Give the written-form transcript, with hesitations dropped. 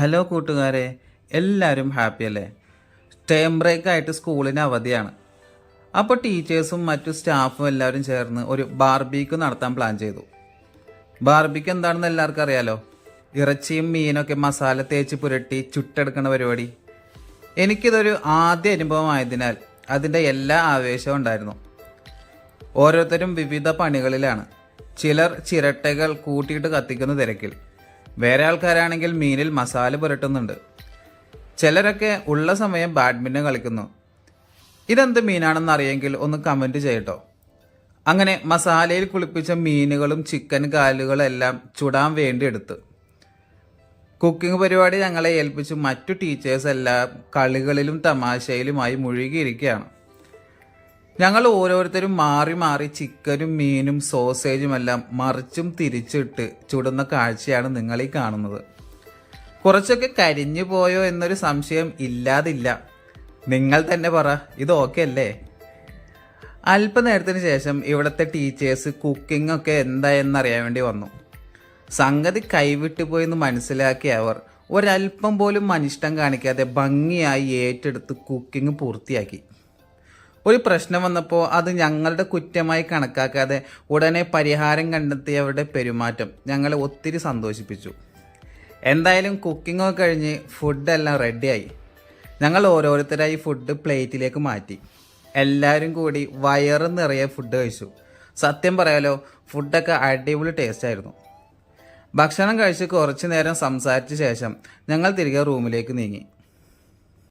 Hello കൂട്ടുകാരെ, എല്ലാവരും happy അല്ലേ? ടേം ബ്രേക്ക് ആയിട്ട് സ്കൂളിന് അവധിയാണ്. അപ്പോൾ ടീച്ചേഴ്സും മറ്റു സ്റ്റാഫും എല്ലാവരും ചേർന്ന് ഒരു ബാർബിക്യൂ നടത്താൻ പ്ലാൻ ചെയ്തു. ബാർബിക്യൂ എന്താണെന്ന് എല്ലാവർക്കും അറിയാലോ. ഇറച്ചിയും മീനൊക്കെ മസാല തേച്ച് പുരട്ടി ചുട്ടെടുക്കുന്ന പരിപാടി. എനിക്കിതൊരു ആദ്യ അനുഭവമായതിനാൽ അതിൻ്റെ എല്ലാ ആവേശവും ഉണ്ടായിരുന്നു. ഓരോരുത്തരും വിവിധ പണികളിലാണ്. ചിലർ ചിരട്ടകൾ കൂട്ടിയിട്ട് കത്തിക്കുന്ന തിരക്കിൽ, വേറെ ആൾക്കാരാണെങ്കിൽ മീനിൽ മസാല പുരട്ടുന്നുണ്ട്. ചിലരൊക്കെ ഉള്ള സമയം ബാഡ്മിൻ്റൺ കളിക്കുന്നു. ഇതെന്ത് മീനാണെന്ന് അറിയെങ്കിൽ ഒന്ന് കമൻറ്റ് ചെയ്യട്ടോ. അങ്ങനെ മസാലയിൽ കുളിപ്പിച്ച മീനുകളും ചിക്കൻ കാലുകളും എല്ലാം ചുടാൻ വേണ്ടി എടുത്ത് കുക്കിംഗ് പരിപാടി ഞങ്ങളെ ഏൽപ്പിച്ച് മറ്റു ടീച്ചേഴ്സ് എല്ലാം കളികളിലും തമാശയിലുമായി മുഴുകിയിരിക്കുകയാണ്. ഞങ്ങൾ ഓരോരുത്തരും മാറി മാറി ചിക്കനും മീനും സോസേജുമെല്ലാം മറിച്ചും തിരിച്ചിട്ട് ചുടുന്ന കാഴ്ചയാണ് നിങ്ങളീ കാണുന്നത്. കുറച്ചൊക്കെ കരിഞ്ഞു പോയോ എന്നൊരു സംശയം ഇല്ലാതില്ല. നിങ്ങൾ തന്നെ പറ, ഇത് ഓക്കെ അല്ലേ? അല്പനേരത്തിന് ശേഷം ഇവിടുത്തെ ടീച്ചേഴ്സ് കുക്കിംഗ് ഒക്കെ എന്തായെന്നറിയാൻ വേണ്ടി വന്നു. സംഗതി കൈവിട്ടു പോയെന്ന് മനസ്സിലാക്കിയ അവർ ഒരല്പം പോലും അനിഷ്ടം കാണിക്കാതെ ഭംഗിയായി ഏറ്റെടുത്ത് കുക്കിംഗ് പൂർത്തിയാക്കി. ഒരു പ്രശ്നം വന്നപ്പോൾ അത് ഞങ്ങളുടെ കുറ്റമായി കണക്കാക്കാതെ ഉടനെ പരിഹാരം കണ്ടെത്തിയവരുടെ പെരുമാറ്റം ഞങ്ങളെ ഒത്തിരി സന്തോഷിപ്പിച്ചു. എന്തായാലും കുക്കിംഗ് ഒക്കെ കഴിഞ്ഞ് ഫുഡെല്ലാം റെഡിയായി. ഞങ്ങൾ ഓരോരുത്തരായി ഫുഡ് പ്ലേറ്റിലേക്ക് മാറ്റി. എല്ലാവരും കൂടി വയറ് നിറയെ ഫുഡ് കഴിച്ചു. സത്യം പറയാലോ, ഫുഡൊക്കെ അടിപൊളി ടേസ്റ്റ് ആയിരുന്നു. ഭക്ഷണം കഴിച്ച് കുറച്ചു നേരം സംസാരിച്ച ശേഷം ഞങ്ങൾ തിരികെ റൂമിലേക്ക് നീങ്ങി.